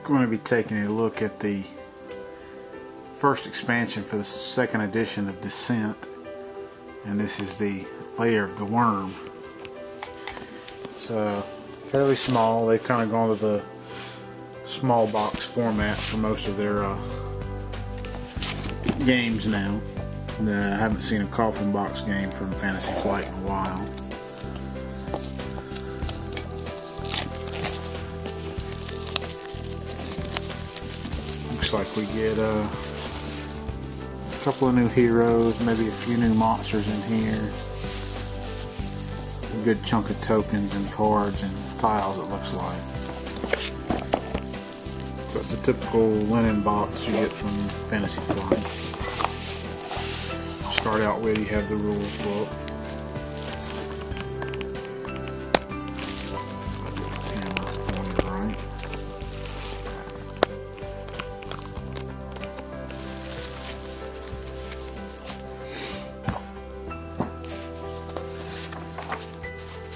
Going to be taking a look at the first expansion for the second edition of Descent, and this is the Lair of the Wyrm. It's fairly small. They've kind of gone to the small box format for most of their games now. I haven't seen a coffin box game from Fantasy Flight in a while. Looks like we get a couple of new heroes, maybe a few new monsters in here. A good chunk of tokens and cards and tiles, it looks like. So it's a typical linen box you get from Fantasy Flight. Start out with, you have the rules book.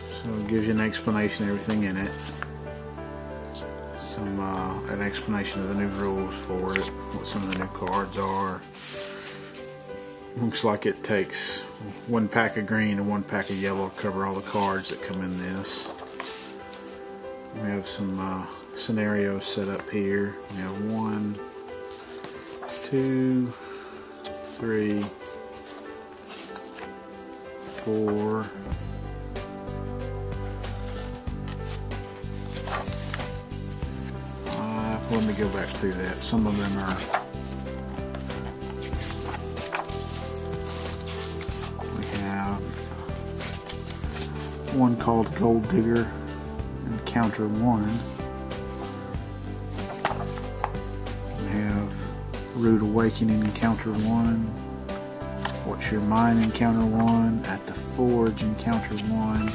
So it gives you an explanation of everything in it. An explanation of the new rules for it, what some of the new cards are. Looks like it takes one pack of green and one pack of yellow to cover all the cards that come in this. We have some scenarios set up here. We have 1, 2, 3, 4, 5. Let me go back through that. Some of them are one called Gold Digger, Encounter 1. We have Rude Awakening, Encounter 1. What's Your Mind, Encounter 1. At the Forge, Encounter 1.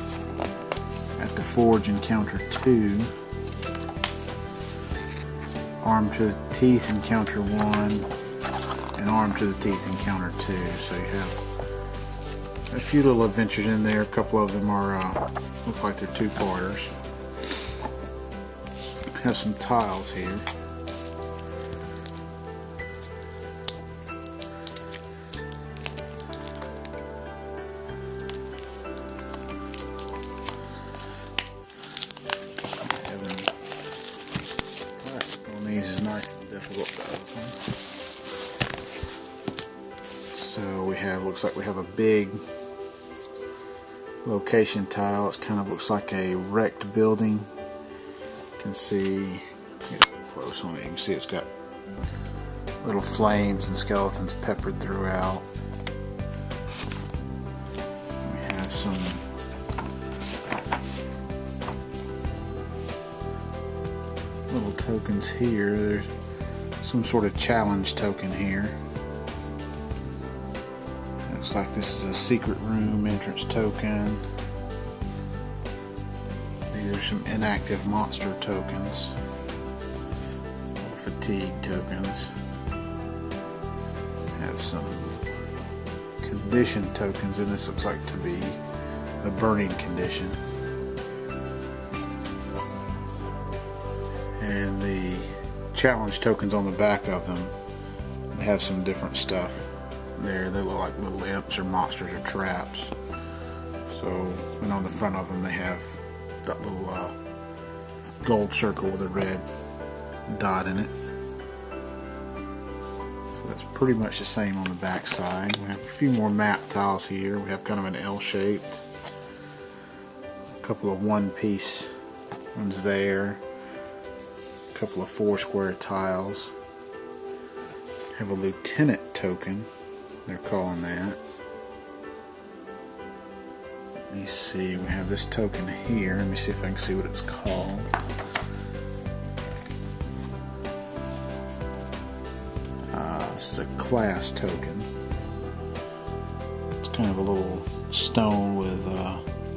At the Forge, Encounter 2. Arm to the Teeth, Encounter 1. And Arm to the Teeth, Encounter 2. So you have a few little adventures in there. A couple of them are look like they're two-parters. Have some tiles here. On these is nice and difficult to open. So we have, looks like we have a big location tile. It kind of looks like a wrecked building. You can see, get close on it, you can see it's got little flames and skeletons peppered throughout. We have some little tokens here. There's some sort of challenge token here. Looks like this is a secret room entrance token. These are some inactive monster tokens. Fatigue tokens. Have some condition tokens, and this looks like to be the burning condition. And the challenge tokens on the back of them, they have some different stuff there. They look like little imps or monsters or traps. So, and on the front of them they have that little gold circle with a red dot in it. So that's pretty much the same on the back side. We have a few more map tiles here. We have kind of an L-shaped. A couple of one-piece ones there. A couple of 4 square tiles. Have a lieutenant token, they're calling that. Let me see, we have this token here. Let me see if I can see what it's called. This is a class token. It's kind of a little stone with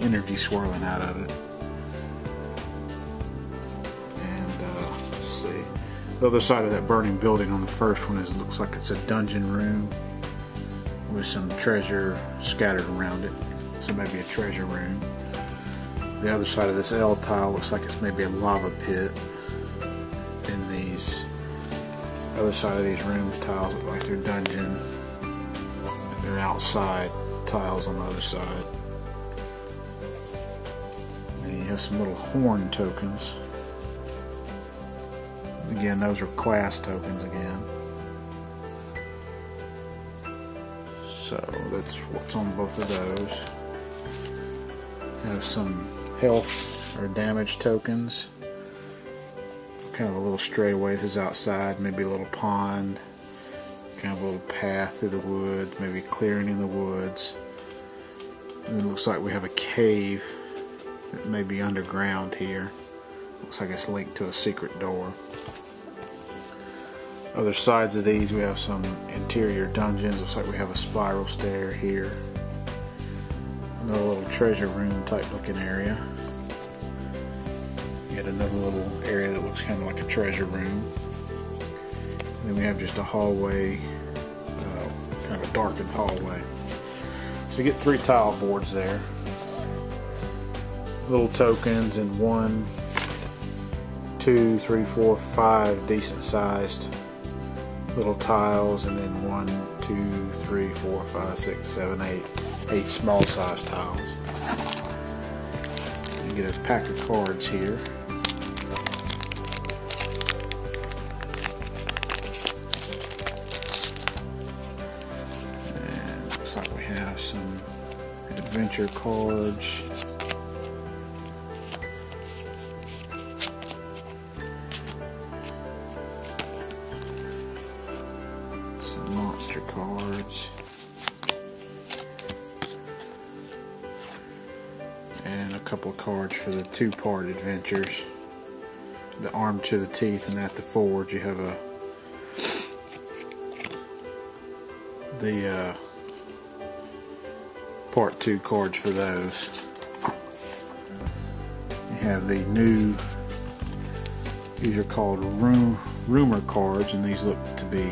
energy swirling out of it. And let's see. The other side of that burning building on the first one looks like it's a dungeon room with some treasure scattered around it. So maybe a treasure room. The other side of this L tile looks like it's maybe a lava pit. And the Other side of these rooms tiles look like they're dungeon. They're outside tiles on the other side. And you have some little horn tokens. Again, those are class tokens again. So that's what's on both of those. Have some health or damage tokens. Kind of a little straightaway that's outside, maybe a little pond, kind of a little path through the woods, maybe clearing in the woods. And then it looks like we have a cave that may be underground here. Looks like it's linked to a secret door. Other sides of these we have some interior dungeons. Looks like we have a spiral stair here. Another little treasure room type looking area. Yet another little area that looks kind of like a treasure room. And then we have just a hallway, kind of a darkened hallway. So you get 3 tile boards there. Little tokens and 1, 2, 3, 4, 5 decent sized little tiles, and then 1, 2, 3, 4, 5, 6, 7, 8 small sized tiles. You get a pack of cards here. And looks like we have some adventure cards. Monster cards, and a couple of cards for the 2-part adventures, the Armed to the Teeth and At the Forge. You have the part 2 cards for those. You have the new, these are called rumor cards, and these look to be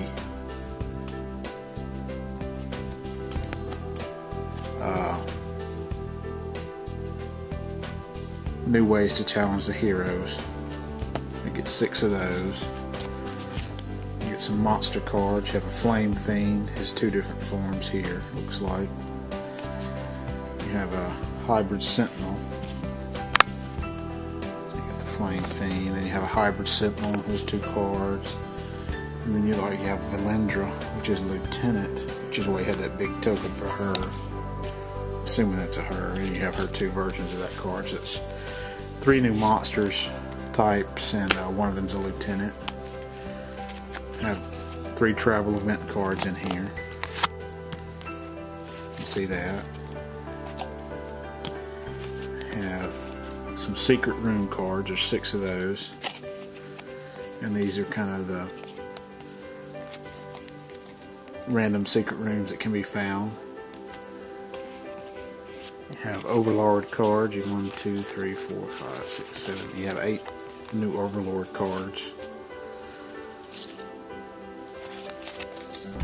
new ways to challenge the heroes. You get 6 of those. You get some monster cards. You have a Flame Fiend. Has 2 different forms here, looks like. You have a Hybrid Sentinel. So you got the Flame Fiend. Then you have a Hybrid Sentinel. Has 2 cards. And then you have Valendra, which is Lieutenant, which is why you had that big token for her. Assuming that's a her. And you have her 2 versions of that card. So it's 3 new monsters types, and one of them's a lieutenant. I have 3 travel event cards in here. You see that. Have some secret room cards. There's 6 of those, and these are kind of the random secret rooms that can be found. You have Overlord cards. You have 1, 2, 3, 4, 5, 6, 7. You have 8 new Overlord cards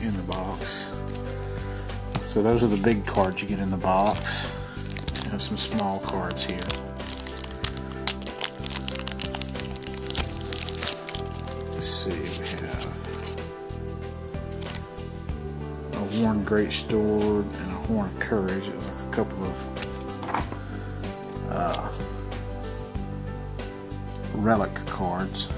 in the box. So those are the big cards you get in the box. You have some small cards here. Let's see, we have a Worn Greatsword and a Horn of Courage. It was like a couple of relic cards.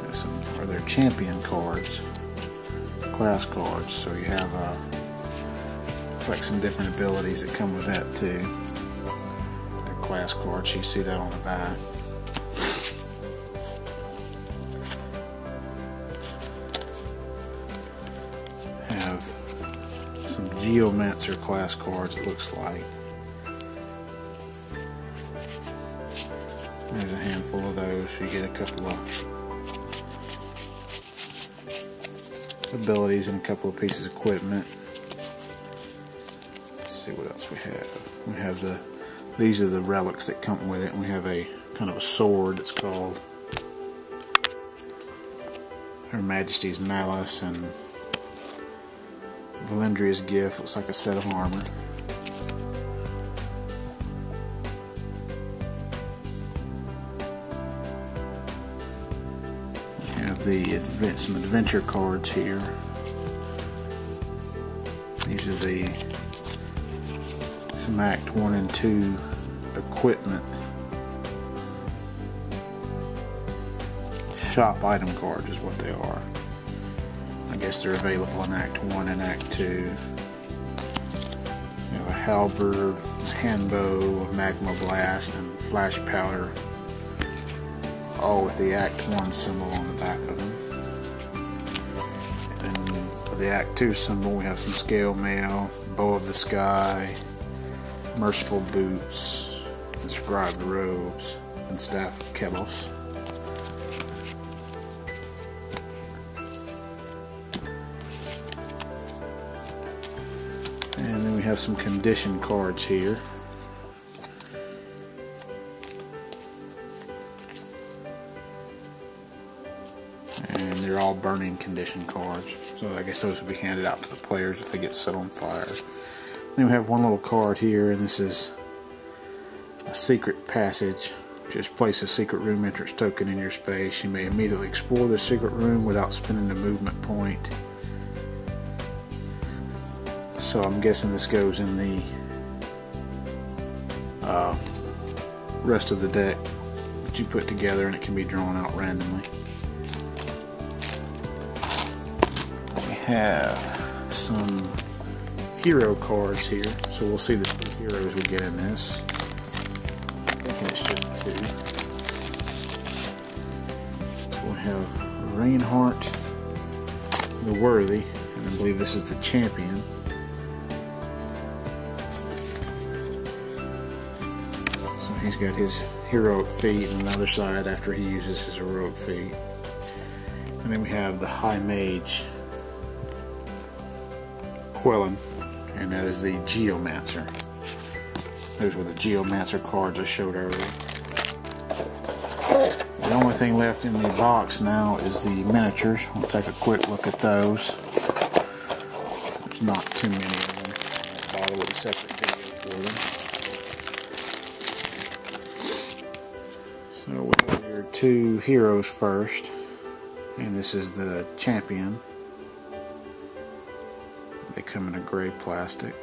There's some, or they're champion cards, class cards. So you have it's like some different abilities that come with that too. They're class cards. You see that on the back. Have some Geomancer class cards, it looks like. There's a handful of those, so you get a couple of abilities and a couple of pieces of equipment. Let's see what else we have. We have these are the relics that come with it, and we have a kind of a sword that's called Her Majesty's Malice, and Valendria's Gift. Looks like a set of armor. some adventure cards here. These are some Act 1 and 2 equipment shop item cards is what they are. I guess they're available in Act 1 and Act 2. We have a halberd, a hand bow, a magma blast, and flash powder, all with the Act 1 symbol on the back of them. And then for the Act 2 symbol, we have some scale mail, bow of the sky, merciful boots, inscribed robes, and staff of Kelos. And then we have some condition cards here. And they're all burning condition cards. So I guess those will be handed out to the players if they get set on fire. Then we have one little card here, and this is a secret passage. Just place a secret room entrance token in your space. You may immediately explore the secret room without spending a movement point. So I'm guessing this goes in the rest of the deck that you put together, and it can be drawn out randomly. We have some hero cards here, so we'll see the 2 heroes we get in this. I think it's just 2. So we have Reinhardt, the Worthy, and I believe this is the Champion. So he's got his heroic feat on the other side after he uses his heroic feat. And then we have the High Mage, Quellen, and that is the Geomancer. Those were the Geomancer cards I showed earlier. The only thing left in the box now is the miniatures. We'll take a quick look at those. There's not too many of them. I'll bother with a separate video for them. So we have your 2 heroes first, and this is the Champion. They come in a gray plastic.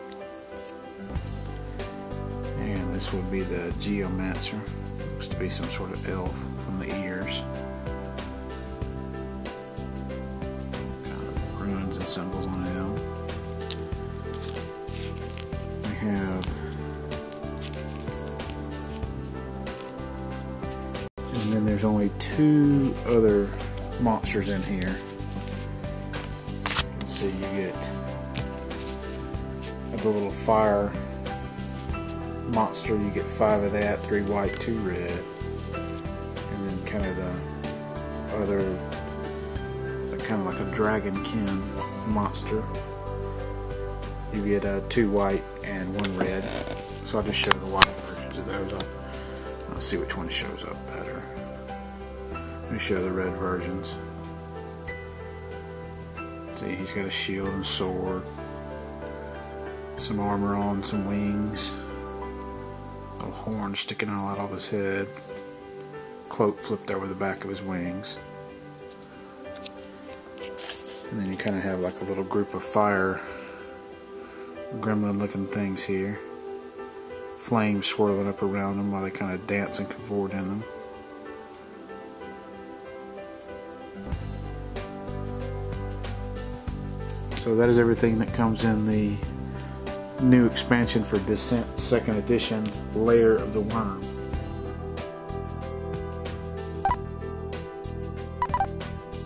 And this would be the Geomancer. Looks to be some sort of elf from the ears. Kind of runes and symbols on him. We have, and then there's only 2 other monsters in here. You can see you get the little fire monster. You get 5 of that, 3 white, 2 red. And then kind of the other, kind of like a dragonkin monster, you get 2 white and 1 red. So I'll just show the white versions of those. I'll see which one shows up better. Let me show the red versions. See, he's got a shield and sword, some armor on, some wings, little horn sticking out of his head, cloak flipped over the back of his wings. And then you kind of have like a little group of fire gremlin looking things here. Flames swirling up around them while they kind of dance and cavort in them. So that is everything that comes in the new expansion for Descent 2nd edition, Lair of the Wyrm.